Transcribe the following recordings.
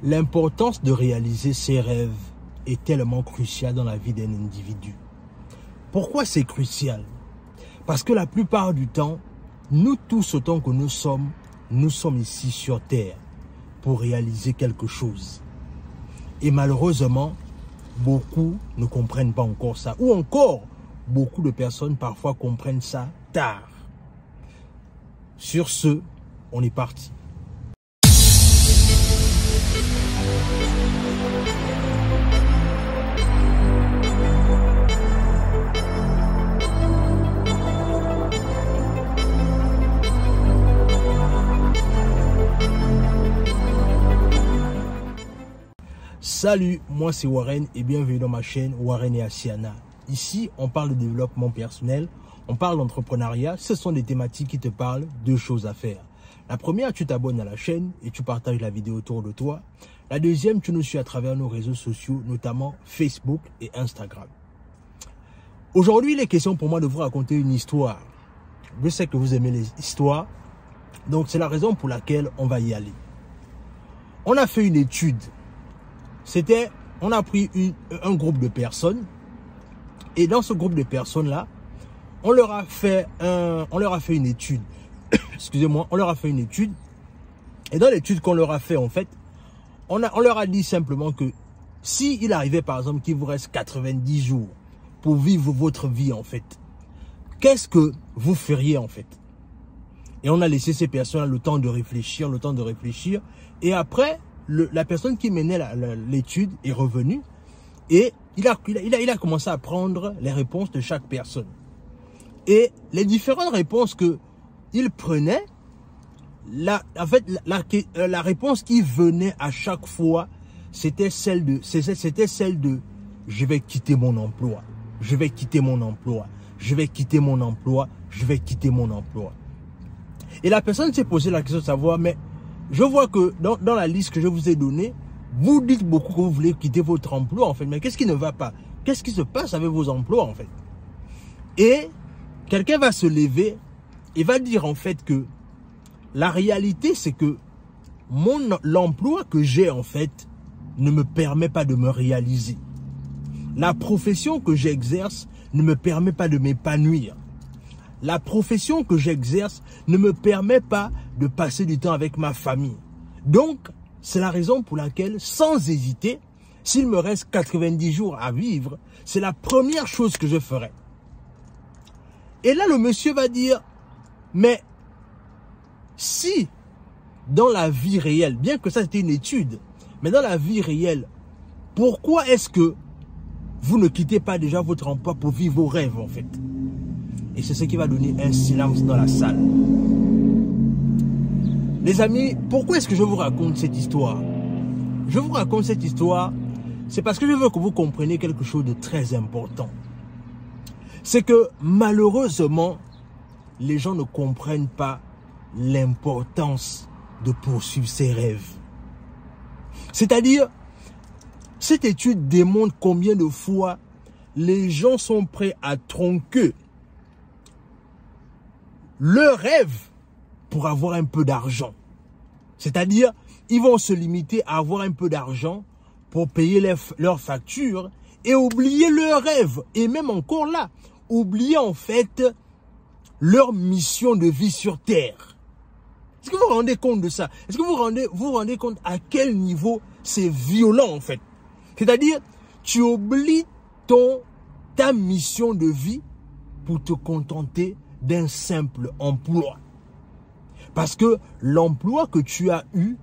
L'importance de réaliser ses rêves est tellement cruciale dans la vie d'un individu. Pourquoi c'est crucial? Parce que la plupart du temps, nous tous autant que nous sommes ici sur Terre pour réaliser quelque chose. Et malheureusement, beaucoup ne comprennent pas encore ça. Ou encore, beaucoup de personnes parfois comprennent ça tard. Sur ce, on est parti. Salut, moi c'est Warren et bienvenue dans ma chaîne Warren et Asiana. Ici, on parle de développement personnel, on parle d'entrepreneuriat. Ce sont des thématiques qui te parlent de choses à faire. La première, tu t'abonnes à la chaîne et tu partages la vidéo autour de toi. La deuxième, tu nous suis à travers nos réseaux sociaux, notamment Facebook et Instagram. Aujourd'hui, il est question pour moi de vous raconter une histoire. Je sais que vous aimez les histoires, donc c'est la raison pour laquelle on va y aller. On a fait une étude. On a pris un groupe de personnes et dans ce groupe de personnes-là, on leur a fait une étude. Excusez-moi, on leur a fait une étude. Et dans l'étude qu'on leur a fait, en fait, on leur a dit simplement que s'il arrivait, par exemple, qu'il vous reste 90 jours pour vivre votre vie, en fait, qu'est-ce que vous feriez, en fait? Et on a laissé ces personnes le temps de réfléchir, Et après, la personne qui menait l'étude est revenue et il a commencé à prendre les réponses de chaque personne. Et les différentes réponses qu'il prenait, la réponse qui venait à chaque fois, c'était celle de je vais quitter mon emploi, je vais quitter mon emploi, je vais quitter mon emploi, je vais quitter mon emploi. Et la personne s'est posé la question de savoir, mais je vois que dans la liste que je vous ai donnée, vous dites beaucoup que vous voulez quitter votre emploi, en fait. Mais qu'est-ce qui ne va pas? Qu'est-ce qui se passe avec vos emplois, en fait? Et quelqu'un va se lever et va dire, en fait, que la réalité, c'est que l'emploi que j'ai, en fait, ne me permet pas de me réaliser. La profession que j'exerce ne me permet pas de m'épanouir. La profession que j'exerce ne me permet pas de passer du temps avec ma famille. Donc, c'est la raison pour laquelle, sans hésiter, s'il me reste 90 jours à vivre, c'est la première chose que je ferai. Et là, le monsieur va dire, mais si dans la vie réelle, bien que ça c'était une étude, mais dans la vie réelle, pourquoi est-ce que vous ne quittez pas déjà votre emploi pour vivre vos rêves, en fait? Et c'est ce qui va donner un silence dans la salle. Les amis, pourquoi est-ce que je vous raconte cette histoire? Je vous raconte cette histoire, c'est parce que je veux que vous compreniez quelque chose de très important. C'est que malheureusement, les gens ne comprennent pas l'importance de poursuivre ses rêves. C'est-à-dire, cette étude démontre combien de fois les gens sont prêts à tronquer leur rêve pour avoir un peu d'argent. C'est-à-dire, ils vont se limiter à avoir un peu d'argent pour payer leurs factures et oublier leurs rêves. Et même encore là, oublier en fait leur mission de vie sur Terre. Est-ce que vous vous rendez compte de ça? Est-ce que vous vous rendez compte à quel niveau c'est violent en fait? C'est-à-dire, tu oublies ta mission de vie pour te contenter d'un simple emploi. Parce que l'emploi que tu as eu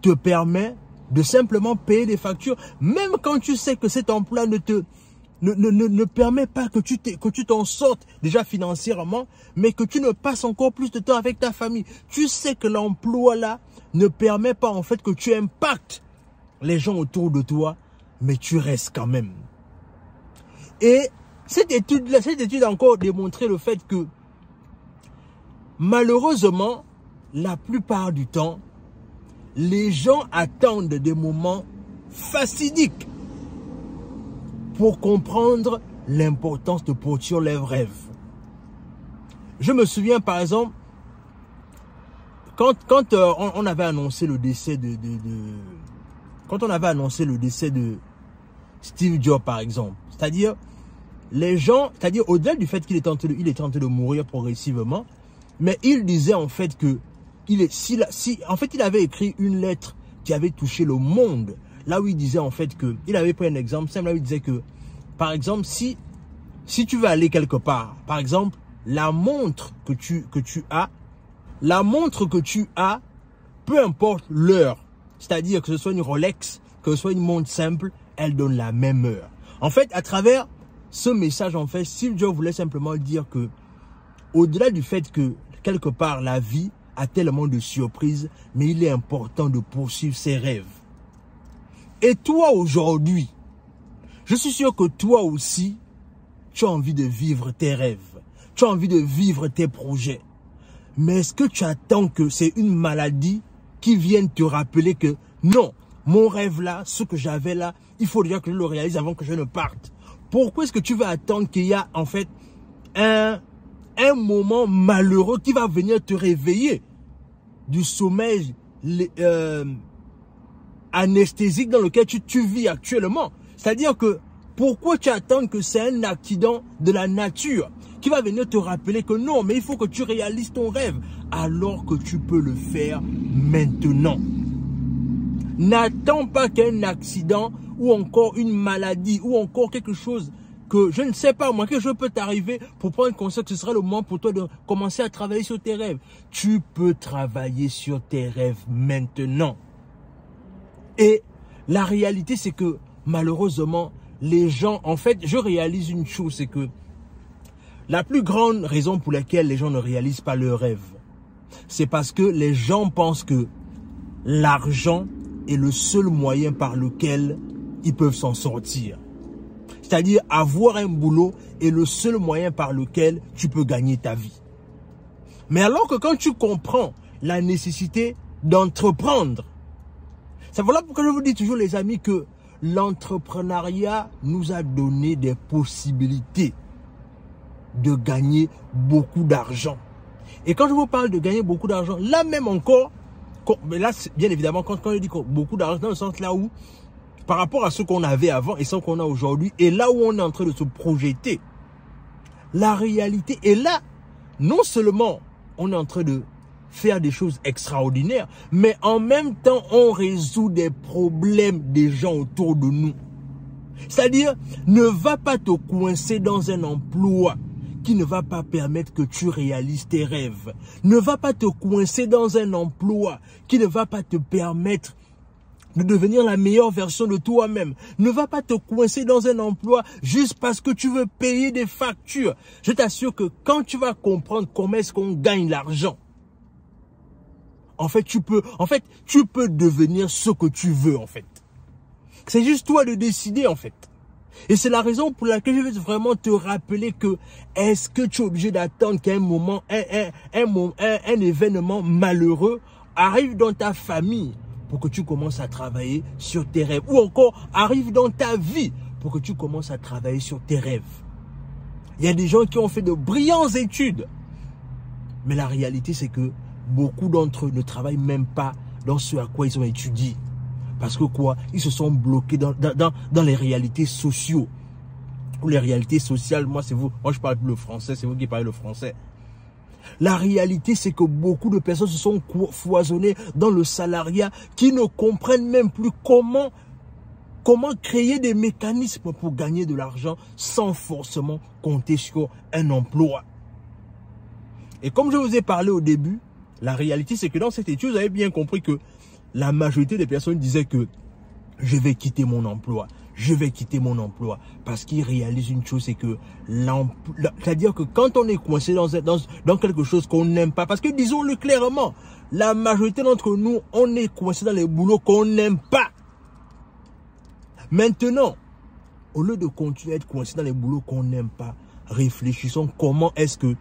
te permet de simplement payer des factures, même quand tu sais que cet emploi ne permet pas que tu t'en sortes déjà financièrement, mais que tu ne passes encore plus de temps avec ta famille. Tu sais que l'emploi là ne permet pas en fait que tu impactes les gens autour de toi, mais tu restes quand même. Et cette étude a encore démontré le fait que malheureusement, la plupart du temps, les gens attendent des moments fastidiques pour comprendre l'importance de poursuivre leurs rêves. Je me souviens par exemple, quand on avait annoncé le décès quand on avait annoncé le décès de Steve Jobs, par exemple, c'est-à-dire les gens, c'est-à-dire au-delà du fait qu'il est en train de mourir progressivement, mais il disait en fait que en fait il avait écrit une lettre qui avait touché le monde, là où il disait en fait que, il avait pris un exemple simple, là où il disait que, par exemple, si tu veux aller quelque part, par exemple, la montre que tu as, peu importe l'heure, c'est-à-dire que ce soit une Rolex, que ce soit une montre simple, elle donne la même heure. En fait, à travers ce message, en fait, Steve Jobs voulait simplement dire que, au-delà du fait que, quelque part, la vie a tellement de surprises, mais il est important de poursuivre ses rêves. Et toi, aujourd'hui, je suis sûr que toi aussi, tu as envie de vivre tes rêves. Tu as envie de vivre tes projets. Mais est-ce que tu attends que c'est une maladie qui vienne te rappeler que non, mon rêve là, ce que j'avais là, il faut déjà que je le réalise avant que je ne parte? Pourquoi est-ce que tu vas attendre qu'il y a en fait un moment malheureux qui va venir te réveiller du sommeil anesthésique dans lequel tu vis actuellement? C'est-à-dire que pourquoi tu attends que c'est un accident de la nature qui va venir te rappeler que non, mais il faut que tu réalises ton rêve alors que tu peux le faire maintenant? N'attends pas qu'un accident ou encore une maladie ou encore quelque chose que je ne sais pas moi, quelque chose peut t'arriver pour prendre conscience que ce sera le moment pour toi de commencer à travailler sur tes rêves. Tu peux travailler sur tes rêves maintenant. Et la réalité, c'est que malheureusement, les gens, en fait, je réalise une chose, c'est que la plus grande raison pour laquelle les gens ne réalisent pas leurs rêves, c'est parce que les gens pensent que l'argent est le seul moyen par lequel ils peuvent s'en sortir. C'est-à-dire avoir un boulot est le seul moyen par lequel tu peux gagner ta vie. Mais alors que quand tu comprends la nécessité d'entreprendre, c'est voilà pourquoi je vous dis toujours les amis que l'entrepreneuriat nous a donné des possibilités de gagner beaucoup d'argent. Et quand je vous parle de gagner beaucoup d'argent, là même encore, mais là bien évidemment quand je dis beaucoup d'argent, dans le sens là où par rapport à ce qu'on avait avant et ce qu'on a aujourd'hui, et là où on est en train de se projeter, la réalité est là. Non seulement on est en train de faire des choses extraordinaires, mais en même temps, on résout des problèmes des gens autour de nous. C'est-à-dire, ne va pas te coincer dans un emploi qui ne va pas permettre que tu réalises tes rêves. Ne va pas te coincer dans un emploi qui ne va pas te permettre de devenir la meilleure version de toi-même. Ne va pas te coincer dans un emploi juste parce que tu veux payer des factures. Je t'assure que quand tu vas comprendre comment est-ce qu'on gagne l'argent, en fait, tu peux devenir ce que tu veux, en fait. C'est juste toi de décider, en fait. Et c'est la raison pour laquelle je veux vraiment te rappeler que est-ce que tu es obligé d'attendre qu'un moment, un événement malheureux arrive dans ta famille pour que tu commences à travailler sur tes rêves, ou encore arrive dans ta vie pour que tu commences à travailler sur tes rêves. Il y a des gens qui ont fait de brillantes études, mais la réalité c'est que beaucoup d'entre eux ne travaillent même pas dans ce à quoi ils ont étudié. Parce que quoi? Ils se sont bloqués dans les réalités sociaux. Ou les réalités sociales, moi je parle plus le français, c'est vous qui parlez le français. La réalité, c'est que beaucoup de personnes se sont foisonnées dans le salariat qui ne comprennent même plus comment créer des mécanismes pour gagner de l'argent sans forcément compter sur un emploi. Et comme je vous ai parlé au début, la réalité, c'est que dans cette étude, vous avez bien compris que la majorité des personnes disaient que je vais quitter mon emploi. Je vais quitter mon emploi parce qu'ils réalisent une chose, c'est que c'est-à-dire que quand on est coincé dans quelque chose qu'on n'aime pas, parce que disons-le clairement, la majorité d'entre nous, on est coincé dans les boulots qu'on n'aime pas. Maintenant, au lieu de continuer à être coincé dans les boulots qu'on n'aime pas, réfléchissons comment est-ce que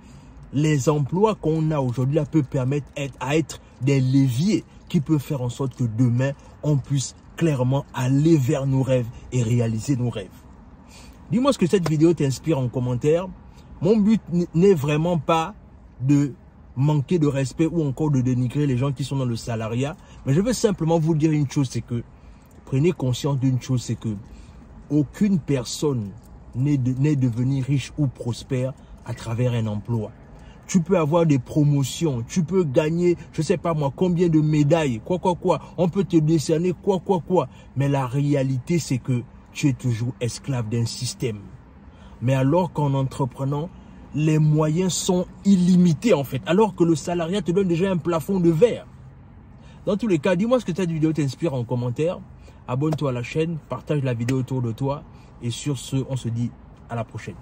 les emplois qu'on a aujourd'hui là peuvent permettre à être des leviers qui peuvent faire en sorte que demain, on puisse clairement aller vers nos rêves et réaliser nos rêves. Dis-moi ce que cette vidéo t'inspire en commentaire. Mon but n'est vraiment pas de manquer de respect ou encore de dénigrer les gens qui sont dans le salariat. Mais je veux simplement vous dire une chose, c'est que prenez conscience d'une chose, c'est que aucune personne n'est devenue riche ou prospère à travers un emploi. Tu peux avoir des promotions, tu peux gagner, je sais pas moi, combien de médailles, quoi. On peut te décerner quoi. Mais la réalité, c'est que tu es toujours esclave d'un système. Mais alors qu'en entreprenant, les moyens sont illimités en fait. Alors que le salariat te donne déjà un plafond de verre. Dans tous les cas, dis-moi ce que cette vidéo t'inspire en commentaire. Abonne-toi à la chaîne, partage la vidéo autour de toi. Et sur ce, on se dit à la prochaine.